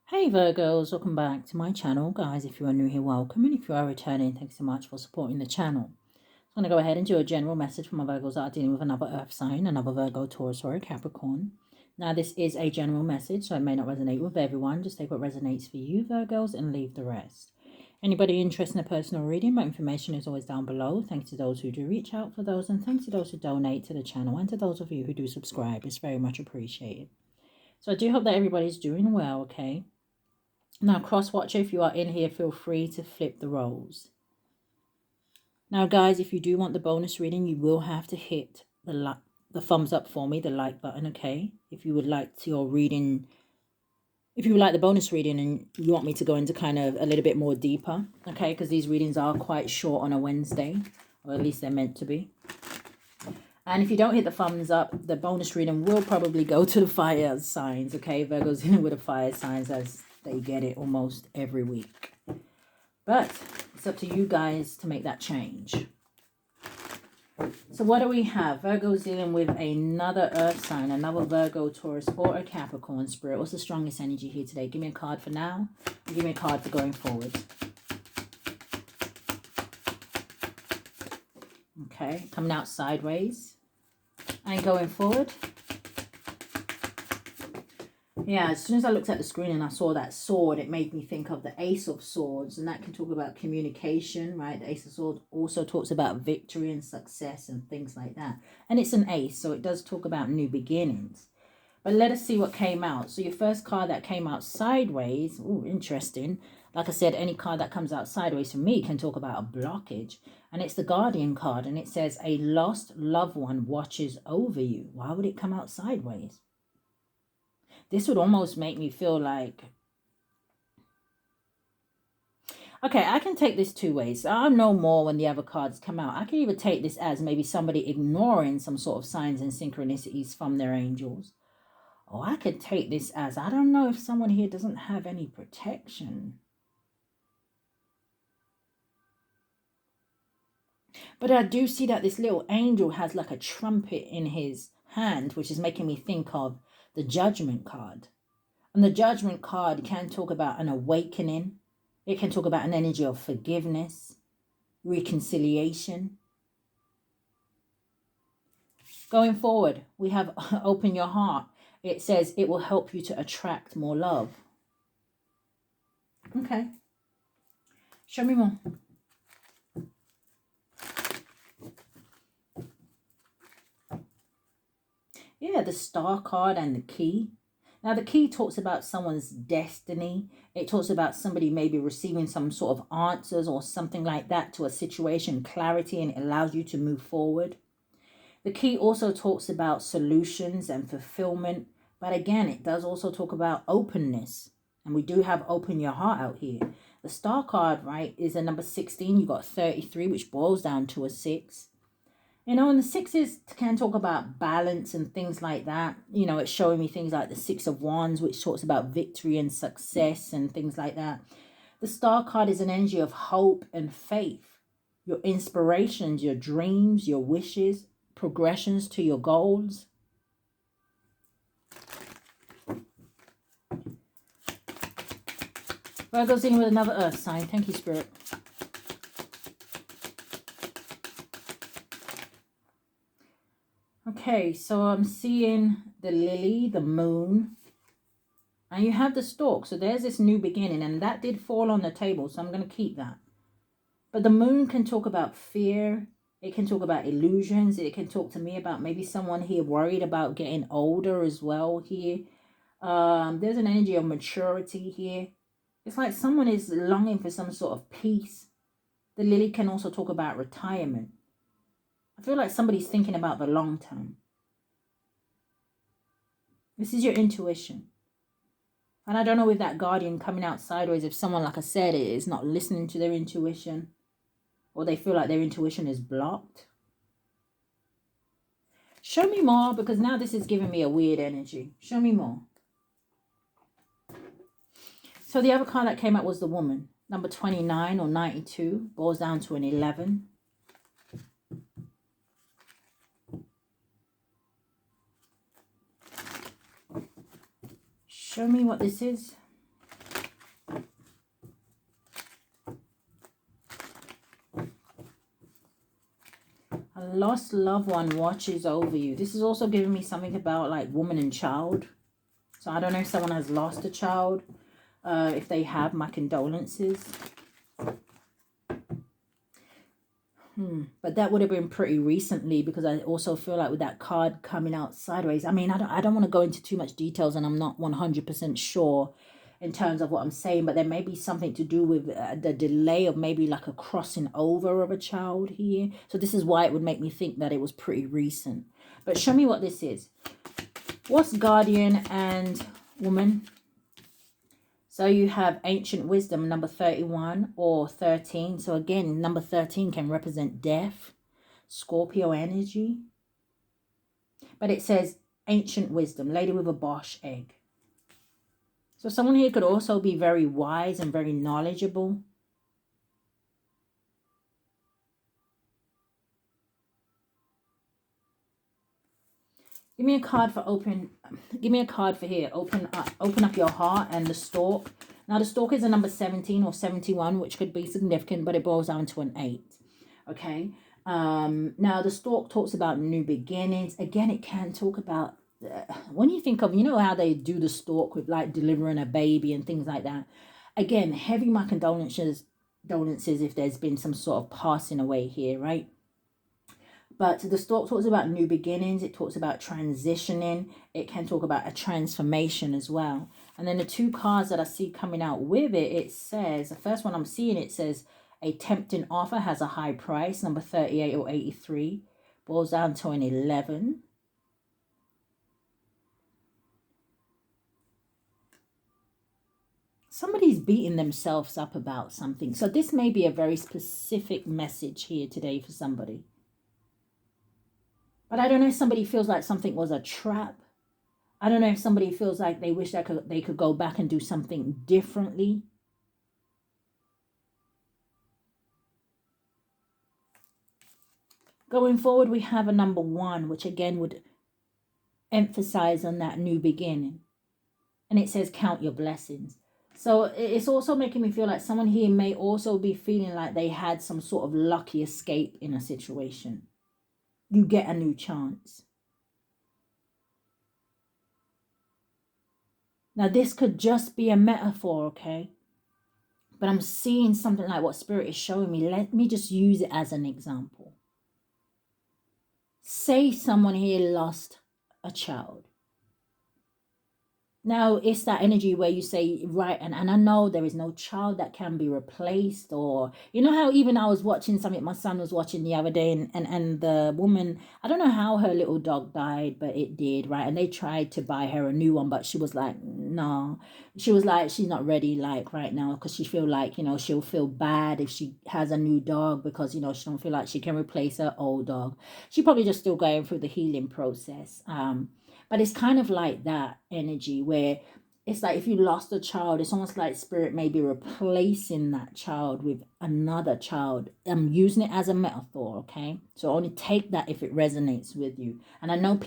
Hey Virgos, welcome back to my channel. Guys, if you are new here, welcome. And if you are returning, thanks so much for supporting the channel. I'm going to go ahead and do a general message for my Virgos that are dealing with another Earth sign, another Virgo, Taurus, or a Capricorn. Now, this is a general message, so it may not resonate with everyone. Just take what resonates for you, Virgos, and leave the rest. Anybody interested in a personal reading, my information is always down below. Thanks to those who do reach out for those, and thanks to those who donate to the channel, and to those of you who do subscribe. It's very much appreciated. So I do hope that everybody's doing well, okay? Now, cross-watcher, if you are in here, feel free to flip the roles. Now, guys, if you do want the bonus reading, you will have to hit the thumbs up for me, the like button, okay? If you would like your reading, if you would like the bonus reading and you want me to go into kind of a little bit more deeper, okay? Because these readings are quite short on a Wednesday, or at least they're meant to be. And if you don't hit the thumbs up, the bonus reading will probably go to the fire signs, okay? Virgo's in with the fire signs as they get it almost every week. But it's up to you guys to make that change. So what do we have? Virgo's dealing with another earth sign, another Virgo, Taurus, or a Capricorn. Spirit, what's the strongest energy here today? Give me a card for now, and give me a card for going forward. Okay, coming out sideways and going forward. Yeah, as soon as I looked at the screen and I saw that sword, it made me think of the Ace of Swords, and that can talk about communication, right? The Ace of Swords also talks about victory and success and things like that. And it's an ace, so it does talk about new beginnings. But let us see what came out. So your first card that came out sideways, ooh, interesting. Like I said, any card that comes out sideways for me can talk about a blockage. And it's the Guardian card, and it says a lost loved one watches over you. Why would it come out sideways? This would almost make me feel like, okay, I can take this two ways. I'll know more when the other cards come out. I can either take this as maybe somebody ignoring some sort of signs and synchronicities from their angels. Or I could take this as, I don't know if someone here doesn't have any protection. But I do see that this little angel has like a trumpet in his hand, which is making me think of the Judgment card. And the Judgment card can talk about an awakening. It can talk about an energy of forgiveness, reconciliation. Going forward, we have open your heart. It says it will help you to attract more love. Okay. Show me more. Yeah, the Star card and the Key. Now, the Key talks about someone's destiny. It talks about somebody maybe receiving some sort of answers or something like that to a situation, clarity, and it allows you to move forward. The Key also talks about solutions and fulfillment. But again, it does also talk about openness. And we do have open your heart out here. The Star card, right, is a number 16. You got 33, which boils down to a 6. You know, and the 6s can talk about balance and things like that. You know, it's showing me things like the 6 of Wands, which talks about victory and success and things like that. The Star card is an energy of hope and faith. Your inspirations, your dreams, your wishes, progressions to your goals. Virgo's in with another earth sign. Thank you, Spirit. Okay, so I'm seeing the lily, the moon, and you have the stork. So there's this new beginning, and that did fall on the table, so I'm going to keep that. But the moon can talk about fear. It can talk about illusions. It can talk to me about maybe someone here worried about getting older as well here. There's an energy of maturity here. It's like someone is longing for some sort of peace. The lily can also talk about retirement. I feel like somebody's thinking about the long term. This is your intuition. And I don't know with that Guardian coming out sideways, if someone, like I said, is not listening to their intuition, or they feel like their intuition is blocked. Show me more, because now this is giving me a weird energy. Show me more. So the other card that came out was the Woman. Number 29 or 92 boils down to an 11. Show me what this is. lost loved one watches over you. This is also giving me something about like woman and child. So I don't know if someone has lost a child. If they have, my condolences. But that would have been pretty recently, because I also feel like with that card coming out sideways. I mean, I don't want to go into too much details, and I'm not 100% sure in terms of what I'm saying, but there may be something to do with the delay of maybe like a crossing over of a child here. So this is why it would make me think that it was pretty recent. But show me what this is. What's guardian and woman? So you have ancient wisdom, number 31 or 13. So again, number 13 can represent death, Scorpio energy. But it says ancient wisdom, lady with a Bosch egg. So someone here could also be very wise and very knowledgeable. Give me a card for open. Give me a card for here. Open up your heart and the stork. Now the stork is a number 17 or 71, which could be significant, but it boils down to an 8. Okay. Now the stork talks about new beginnings. Again, it can talk about when you think of, you know how they do the stork with like delivering a baby and things like that. Again, heavy my condolences if there's been some sort of passing away here, right? But the stork talks about new beginnings. It talks about transitioning. It can talk about a transformation as well. And then the two cards that I see coming out with it, it says, the first one I'm seeing, it says, a tempting offer has a high price, number 38 or 83. Boils down to an 11. Somebody's beating themselves up about something. So this may be a very specific message here today for somebody. But I don't know if somebody feels like something was a trap. I don't know if somebody feels like they wish they could go back and do something differently. Going forward, we have a number 1, which again would emphasize on that new beginning. And it says, count your blessings. So it's also making me feel like someone here may also be feeling like they had some sort of lucky escape in a situation. You get a new chance. Now, this could just be a metaphor, okay? But I'm seeing something like what Spirit is showing me. Let me just use it as an example. Say someone here lost a child. Now, it's that energy where you say, right, and I know there is no child that can be replaced, or, you know how even I was watching something my son was watching the other day, and the woman, I don't know how her little dog died, but it did, right? And they tried to buy her a new one, but she was like, no. She was like, she's not ready, like, right now, because she feel like, you know, she'll feel bad if she has a new dog, because, you know, she don't feel like she can replace her old dog. She probably just still going through the healing process. But it's kind of like that energy where it's like if you lost a child, it's almost like Spirit may be replacing that child with another child. I'm using it as a metaphor, okay? So only take that if it resonates with you. And I know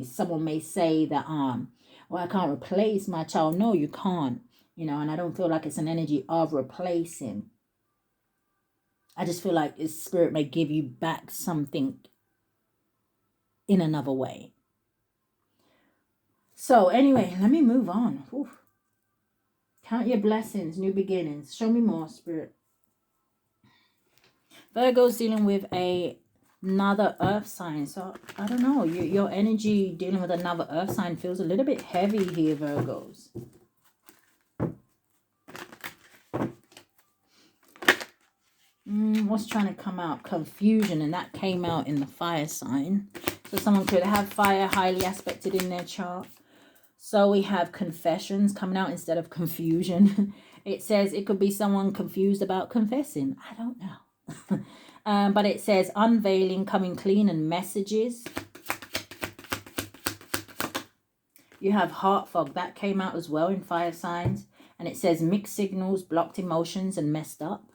someone may say that, well, I can't replace my child. No, you can't, you know, and I don't feel like it's an energy of replacing. I just feel like Spirit may give you back something in another way. So anyway, let me move on. Oof. Count your blessings, new beginnings. Show me more, Spirit. Virgo's dealing with another earth sign. So I don't know. Your energy dealing with another earth sign feels a little bit heavy here, Virgos. What's trying to come out? Confusion, and that came out in the fire sign. So someone could have fire highly aspected in their chart. So we have confessions coming out instead of confusion. It says it could be someone confused about confessing. I don't know. But it says unveiling, coming clean, and messages. You have heart fog. That came out as well in fire signs. And it says mixed signals, blocked emotions, and messed up.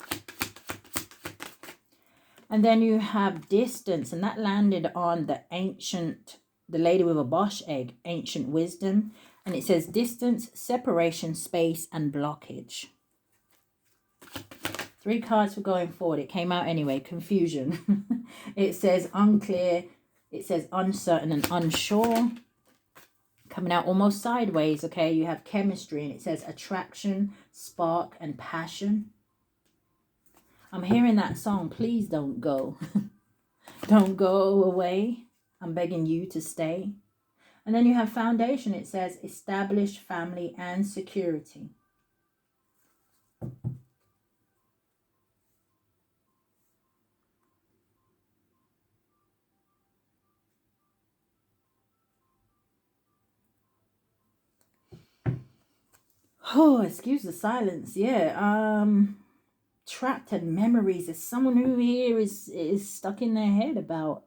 And then you have distance. And that landed on the lady with a Bosch egg, ancient wisdom. And it says distance, separation, space, and blockage. 3 cards for going forward. It came out anyway. Confusion. It says unclear. It says uncertain and unsure. Coming out almost sideways, okay? You have chemistry, and it says attraction, spark, and passion. I'm hearing that song, Please Don't Go. Don't go away. I'm begging you to stay. And then you have foundation. It says established family and security. Oh, excuse the silence. Yeah. Trapped in memories. There's someone who here is stuck in their head about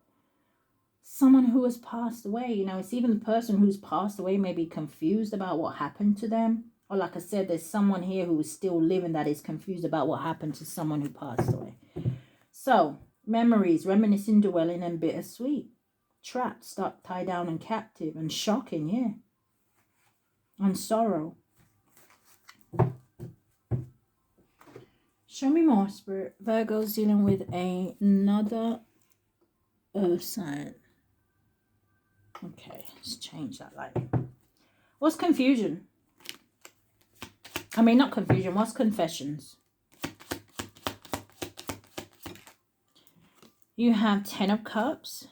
someone who has passed away. You know, it's even the person who's passed away may be confused about what happened to them. Or like I said, there's someone here who is still living that is confused about what happened to someone who passed away. So, memories, reminiscing, dwelling, and bittersweet. Trapped, stuck, tied down, and captive, and shocking, yeah. And sorrow. Show me more, Spirit. Virgo's dealing with another earth sign. Okay, let's change that light. What's confusion? I mean, not confusion. What's confessions? You have 10 of Cups.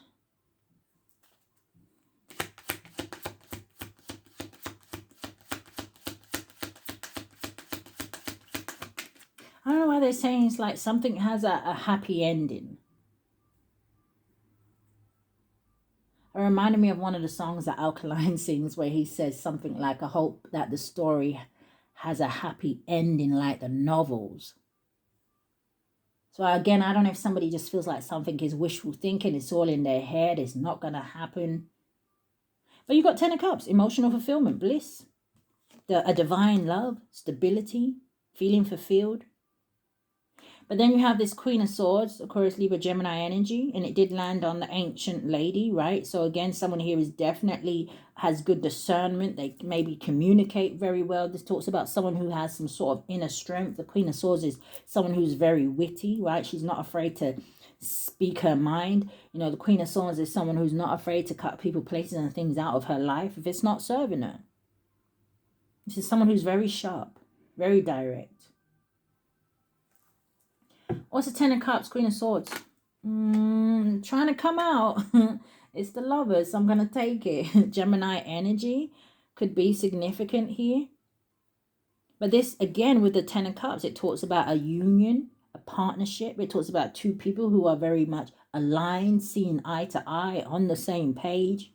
I don't know why they're saying it's like something has a happy ending. It reminded me of one of the songs that Alkaline sings where he says something like, I hope that the story has a happy ending like the novels. So again, I don't know if somebody just feels like something is wishful thinking. It's all in their head. It's not going to happen. But you've got 10 of Cups. Emotional fulfillment, bliss. A divine love, stability, feeling fulfilled. But then you have this Queen of Swords, Aquarius, Libra, Gemini energy, and it did land on the Ancient Lady, right? So again, someone here is definitely has good discernment. They maybe communicate very well. This talks about someone who has some sort of inner strength. The Queen of Swords is someone who's very witty, right? She's not afraid to speak her mind. You know, the Queen of Swords is someone who's not afraid to cut people, places, and things out of her life if it's not serving her. This is someone who's very sharp, very direct. What's the 10 of Cups, Queen of Swords? Trying to come out. It's the Lovers. So I'm going to take it. Gemini energy could be significant here. But this, again, with the 10 of Cups, it talks about a union, a partnership. It talks about two people who are very much aligned, seeing eye to eye, on the same page.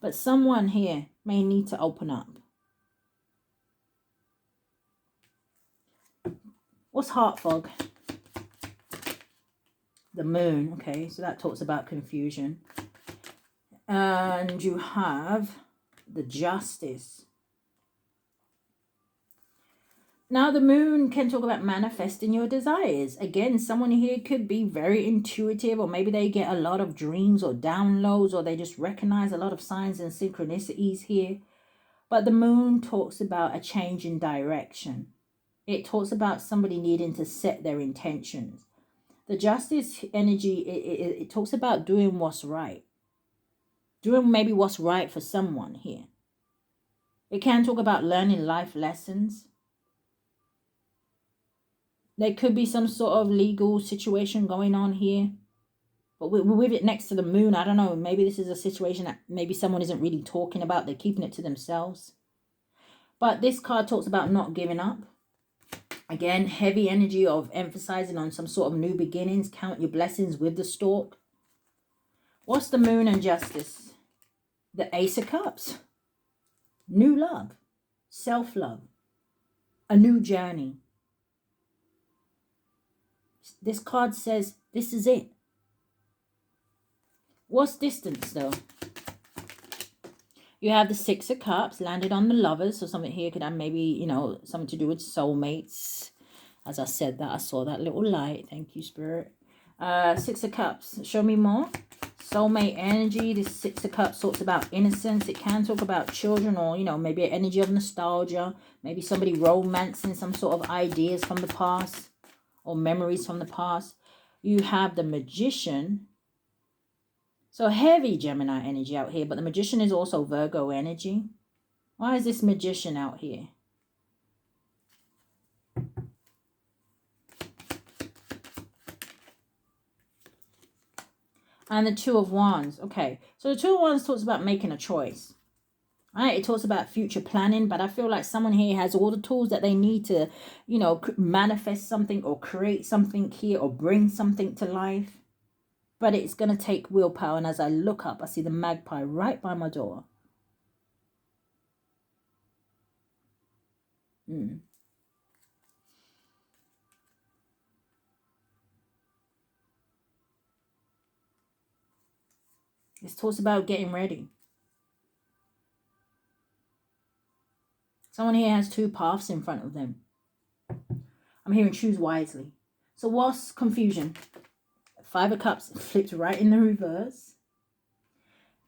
But someone here may need to open up. What's heart fog? The Moon. Okay, so that talks about confusion. And you have the Justice. Now, the Moon can talk about manifesting your desires. Again, someone here could be very intuitive, or maybe they get a lot of dreams or downloads, or they just recognize a lot of signs and synchronicities here. But the Moon talks about a change in direction. It talks about somebody needing to set their intentions. The Justice energy, it talks about doing what's right. Doing maybe what's right for someone here. It can talk about learning life lessons. There could be some sort of legal situation going on here. But with it next to the Moon, I don't know. Maybe this is a situation that maybe someone isn't really talking about. They're keeping it to themselves. But this card talks about not giving up. Again, heavy energy of emphasizing on some sort of new beginnings. Count your blessings with the Stork. What's the Moon and Justice? The Ace of Cups. New love. Self-love. A new journey. This card says this is it. What's distance though? You have the Six of Cups landed on the Lovers. So something here could have maybe, you know, something to do with soulmates. As I said that, I saw that little light. Thank you, Spirit. Six of Cups. Show me more. Soulmate energy. This Six of Cups talks about innocence. It can talk about children, or, you know, maybe an energy of nostalgia. Maybe somebody romancing some sort of ideas from the past. or memories from the past. You have the Magician. So heavy Gemini energy out here, but the Magician is also Virgo energy. Why is this Magician out here? And the Two of Wands. Okay, so the Two of Wands talks about making a choice. Right, it talks about future planning, but I feel like someone here has all the tools that they need to, you know, manifest something or create something here or bring something to life. But it's going to take willpower. And as I look up, I see the magpie right by my door. This talks about getting ready. Someone here has two paths in front of them. I'm hearing choose wisely. So what's confusion? Five of Cups flipped right in the reverse.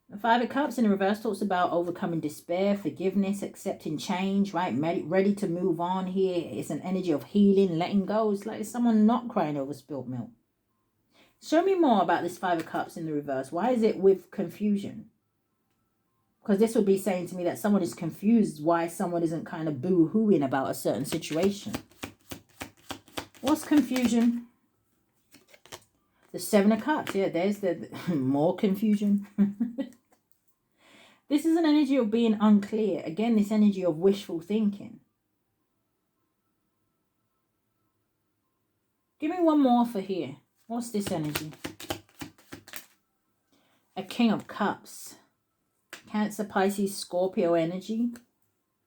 The Five of Cups in the reverse talks about overcoming despair, forgiveness, accepting change, right? Ready to move on here. It's an energy of healing, letting go. It's like someone not crying over spilt milk. Show me more about this Five of Cups in the reverse. Why is it with confusion? Because this would be saying to me that someone is confused why someone isn't kind of boo-hooing about a certain situation. What's confusion? The Seven of Cups. Yeah, there's the more confusion. This is an energy of being unclear. Again, this energy of wishful thinking. Give me one more for here. What's this energy? A King of Cups. Cancer, Pisces, Scorpio energy.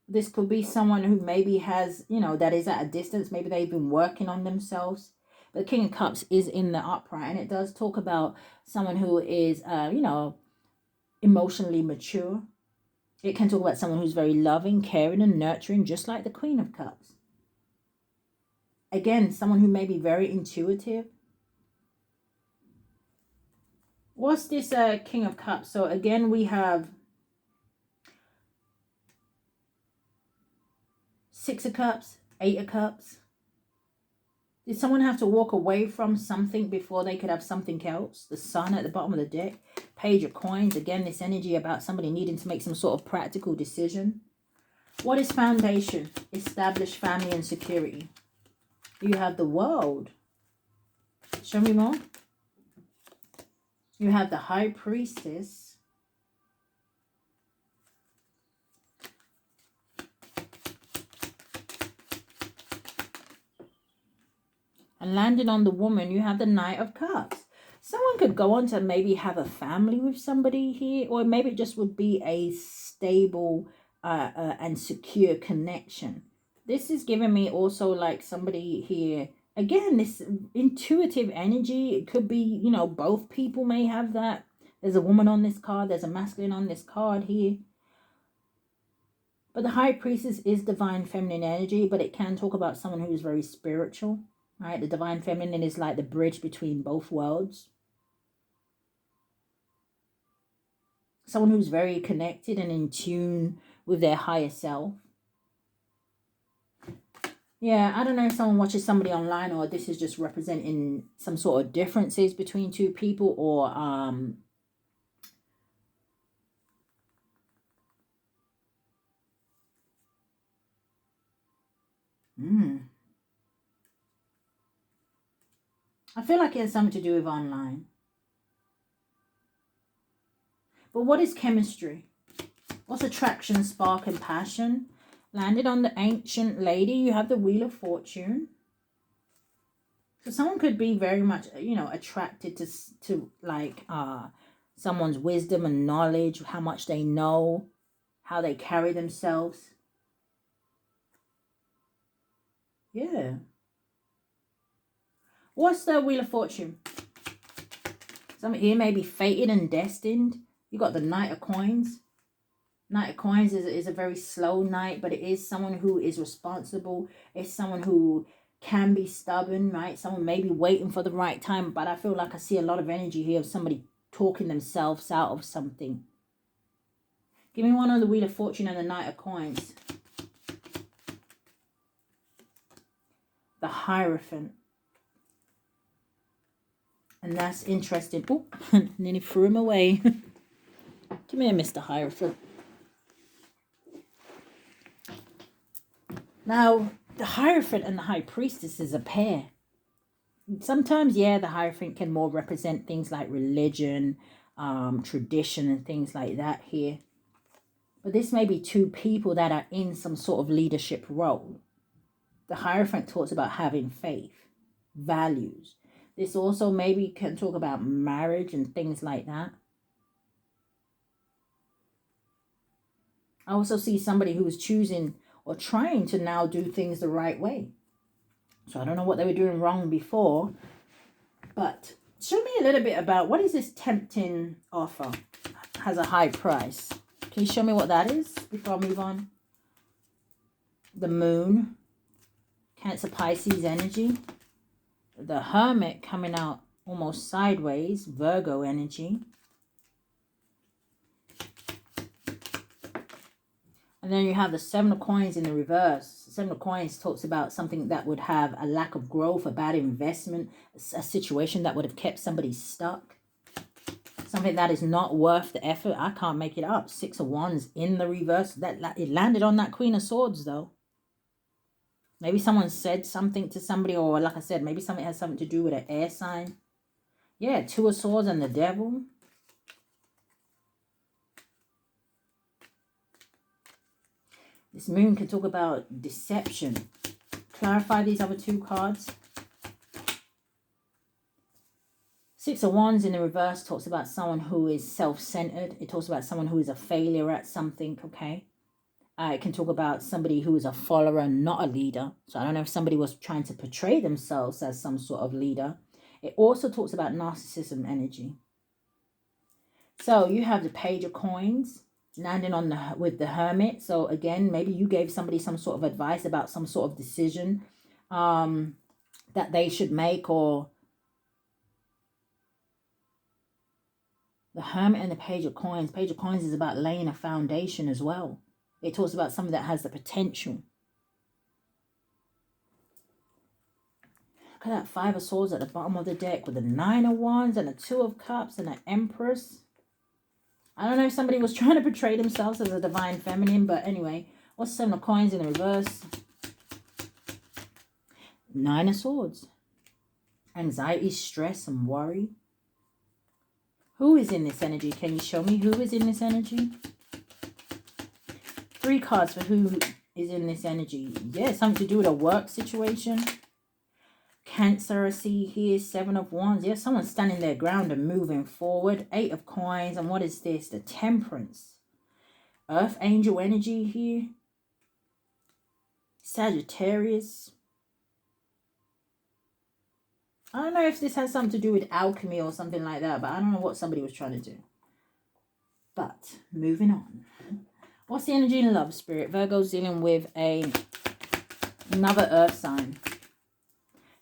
This could be someone who maybe has, you know, that is at a distance. Maybe they've been working on themselves. But the King of Cups is in the upright. And it does talk about someone who is, you know, emotionally mature. It can talk about someone who's very loving, caring, and nurturing, just like the Queen of Cups. Again, someone who may be very intuitive. What's this King of Cups? So again, we have Six of Cups, Eight of Cups. Did someone have to walk away from something before they could have something else? The Sun at the bottom of the deck. Page of Coins. Again, this energy about somebody needing to make some sort of practical decision. What is foundation? Established family and security. You have the World. Show me more. You have the High Priestess. And landing on the Woman, you have the Knight of Cups. Someone could go on to maybe have a family with somebody here, or maybe it just would be a stable and secure connection. This is giving me also like somebody here, again, this intuitive energy. It could be, you know, both people may have that. There's a woman on this card. There's a masculine on this card here. But the High Priestess is divine feminine energy, but it can talk about someone who's very spiritual. Right, the divine feminine is like the bridge between both worlds. Someone who's very connected and in tune with their higher self. Yeah, I don't know if someone watches somebody online or this is just representing some sort of differences between two people, or I feel like it has something to do with online. But what is chemistry? What's attraction, spark, and passion? Landed on the Ancient Lady, you have the Wheel of Fortune. So someone could be very much, you know, attracted to like someone's wisdom and knowledge, how much they know, how they carry themselves. Yeah. What's the Wheel of Fortune? Some here may be fated and destined. You got the Knight of Coins. Knight of Coins is a very slow knight, but it is someone who is responsible. It's someone who can be stubborn, right? Someone may be waiting for the right time, but I feel like I see a lot of energy here of somebody talking themselves out of something. Give me one on the Wheel of Fortune and the Knight of Coins. The Hierophant. And that's interesting. Oh, nearly threw him away. Come here, Mr. Hierophant. Now, the Hierophant and the High Priestess is a pair. Sometimes, yeah, the Hierophant can more represent things like religion, tradition, and things like that here. But this may be two people that are in some sort of leadership role. The Hierophant talks about having faith, values. This also maybe can talk about marriage and things like that. I also see somebody who is choosing or trying to now do things the right way. So I don't know what they were doing wrong before, but show me a little bit about what is this tempting offer? Has a high price. Can you show me what that is before I move on? The Moon, Cancer Pisces energy. The Hermit coming out almost sideways, Virgo energy. And then you have the Seven of Coins in the reverse. Seven of Coins talks about something that would have a lack of growth, a bad investment, a situation that would have kept somebody stuck. Something that is not worth the effort. I can't make it up. Six of Wands in the reverse. It landed on that Queen of Swords though. Maybe someone said something to somebody, or like I said, maybe something has something to do with an air sign. Yeah, Two of Swords and the Devil. This Moon can talk about deception. Clarify these other two cards. Six of Wands in the reverse talks about someone who is self-centered. It talks about someone who is a failure at something, okay? It can talk about somebody who is a follower, not a leader. So I don't know if somebody was trying to portray themselves as some sort of leader. It also talks about narcissism energy. So you have the Page of Coins landing on with the Hermit. So again, maybe you gave somebody some sort of advice about some sort of decision that they should make, or the Hermit and the Page of Coins. Page of Coins is about laying a foundation as well. It talks about something that has the potential. Look at that Five of Swords at the bottom of the deck with the Nine of Wands and the Two of Cups and the Empress. I don't know if somebody was trying to portray themselves as a divine feminine, but anyway. What's Seven of Coins in the reverse? Nine of Swords. Anxiety, stress, and worry. Who is in this energy? Can you show me who is in this energy? 3 cards for who is in this energy. Yeah, something to do with a work situation. Cancer, I see here, 7 of Wands. Yeah, someone's standing their ground and moving forward. 8 of Coins. And what is this? The Temperance. Earth Angel energy here. Sagittarius. I don't know if this has something to do with alchemy or something like that, but I don't know what somebody was trying to do. But moving on. What's the energy in love, Spirit? Virgo's dealing with another earth sign.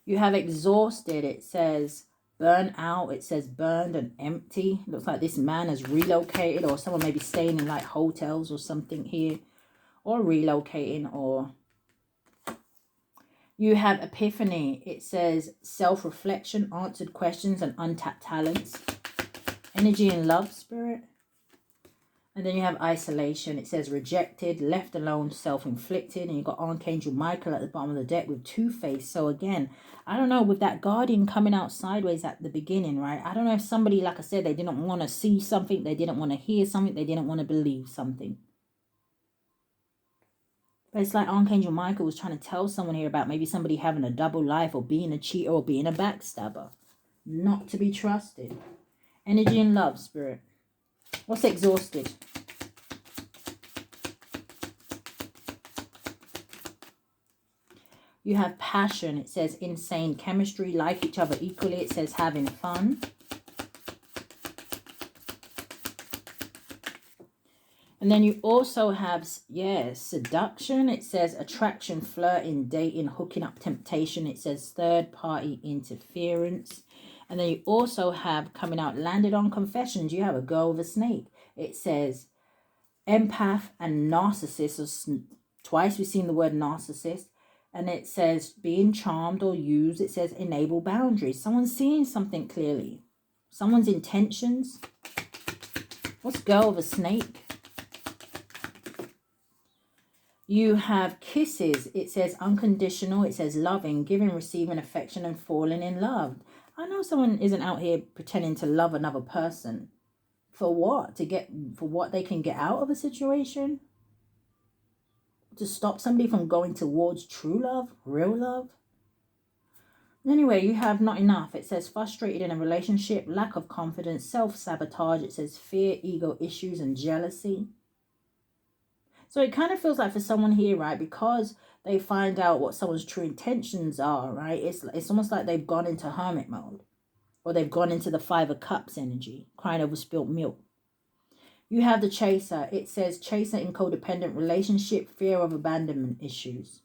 You have exhausted. It says burn out. It says burned and empty. Looks like this man has relocated, or someone may be staying in like hotels or something here, or relocating. Or you have epiphany. It says self-reflection, answered questions, and untapped talents. Energy in love, Spirit. And then you have isolation. It says rejected, left alone, self-inflicted. And you've got Archangel Michael at the bottom of the deck with Two-Face. So again, I don't know, with that Guardian coming out sideways at the beginning, right? I don't know if somebody, like I said, they didn't want to see something. They didn't want to hear something. They didn't want to believe something. But it's like Archangel Michael was trying to tell someone here about maybe somebody having a double life, or being a cheater, or being a backstabber. Not to be trusted. Energy and love, Spirit. What's exhausted? You have passion. It says insane chemistry, like each other equally. It says having fun. And then you also have, yeah, seduction. It says attraction, flirting, dating, hooking up, temptation. It says third party interference. And then you also have coming out, landed on confessions. You have a girl with a snake. It says empath and narcissist. Twice we've seen the word narcissist. And it says being charmed or used. It says enable boundaries. Someone's seeing something clearly. Someone's intentions. What's girl of a snake? You have kisses. It says unconditional. It says loving, giving, receiving affection, and falling in love. I know someone isn't out here pretending to love another person. For what? For what they can get out of a situation? To stop somebody from going towards true love, real love? Anyway, you have not enough. It says frustrated in a relationship, lack of confidence, self-sabotage. It says fear, ego issues, and jealousy. So it kind of feels like for someone here, right, because they find out what someone's true intentions are, right, it's almost like they've gone into hermit mode, or they've gone into the Five of Cups energy, crying over spilt milk. You have the chaser. It says chaser in codependent relationship, fear of abandonment issues.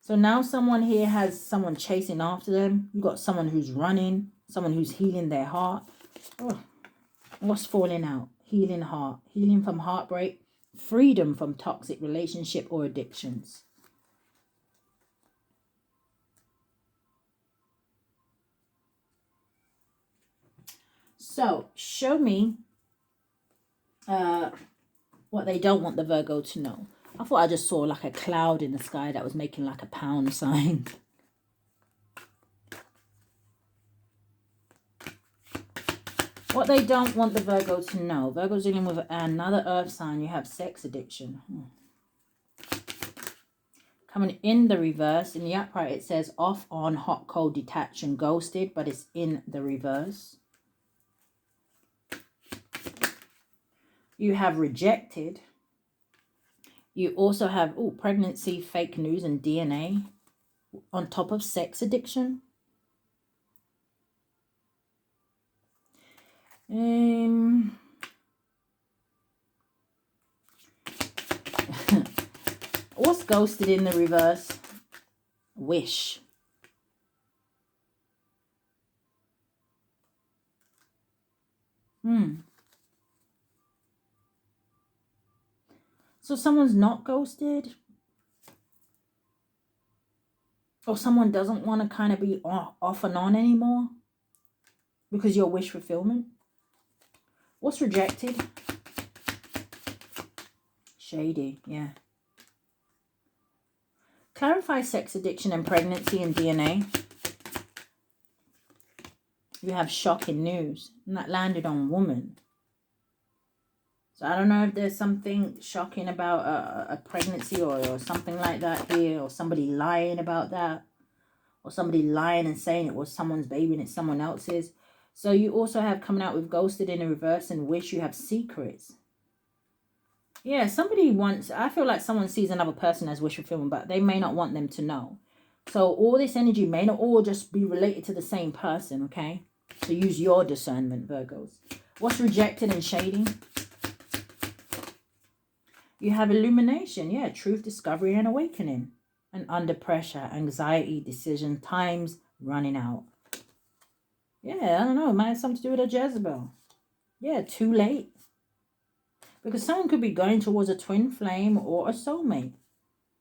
So now someone here has someone chasing after them. You've got someone who's running, someone who's healing their heart. Oh, what's falling out? Healing heart, healing from heartbreak, freedom from toxic relationship or addictions. So show me what they don't want the Virgo to know. I thought I just saw like a cloud in the sky that was making like a pound sign. What they don't want the Virgo to know. Virgo's dealing with another earth sign. You have sex addiction. Coming in the reverse. In the upright, it says off, on, hot, cold, detached, and ghosted. But it's in the reverse. You have rejected. You also have pregnancy, fake news, and DNA. On top of sex addiction. What's ghosted in the reverse? Wish. So someone's not ghosted, or someone doesn't want to kind of be off and on anymore because your wish fulfillment. What's rejected? Shady, yeah. Clarify sex addiction and pregnancy and DNA. You have shocking news, and that landed on woman. So I don't know if there's something shocking about a pregnancy or something like that here, or somebody lying about that, or somebody lying and saying it was someone's baby and it's someone else's. So you also have coming out with ghosted in the reverse and wish. You have secrets. Yeah, somebody wants, I feel like someone sees another person as wish fulfillment, but they may not want them to know. So all this energy may not all just be related to the same person, okay? So use your discernment, Virgos. What's rejected and shady? You have illumination, yeah, truth, discovery, and awakening. And under pressure, anxiety, decision, time's running out. Yeah, I don't know, it might have something to do with a Jezebel. Yeah, too late. Because someone could be going towards a twin flame or a soulmate.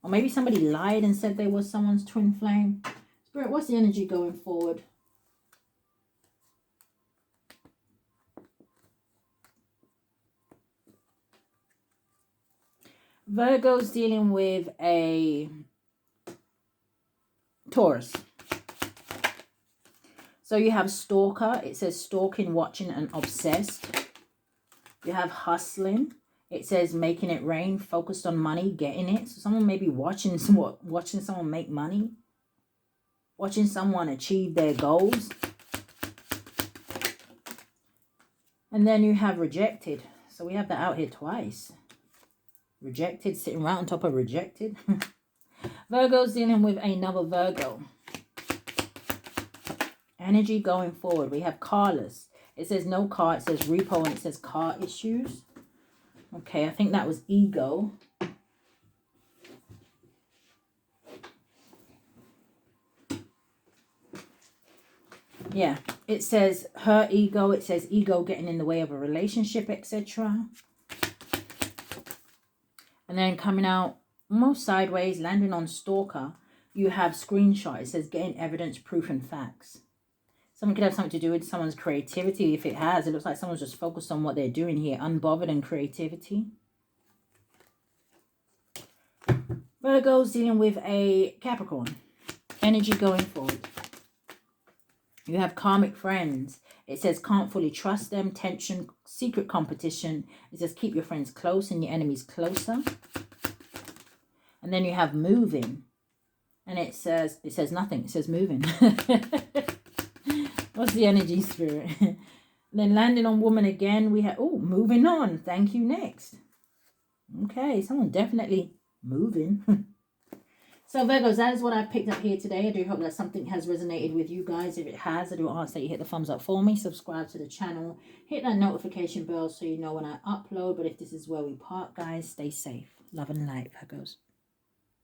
Or maybe somebody lied and said they was someone's twin flame. Spirit, what's the energy going forward? Virgo's dealing with a Taurus. So you have stalker. It says stalking, watching, and obsessed. You have hustling. It says making it rain, focused on money, getting it. So someone may be watching someone make money. Watching someone achieve their goals. And then you have rejected. So we have that out here twice. Rejected, sitting right on top of rejected. Virgo's dealing with another Virgo. Energy going forward. We have carless. It says no car. It says repo, and it says car issues. Okay, I think that was ego. Yeah, it says her ego. It says ego getting in the way of a relationship, etc. And then coming out almost sideways, landing on stalker. You have screenshot. It says getting evidence, proof, and facts. Something could have something to do with someone's creativity. If it has, it looks like someone's just focused on what they're doing here. Unbothered and creativity. Virgo's dealing with a Capricorn. Energy going forward. You have karmic friends. It says can't fully trust them. Tension, secret competition. It says keep your friends close and your enemies closer. And then you have moving. And it says nothing. It says moving. What's the energy, spirit? Then landing on woman again. We have, oh, moving on. Thank you, next. Okay, someone definitely moving. So Virgos, that is what I picked up here today. I do hope that something has resonated with you guys. If it has, I do ask that you hit the thumbs up for me. Subscribe to the channel. Hit that notification bell so you know when I upload. But if this is where we part, guys, stay safe. Love and light, Virgos.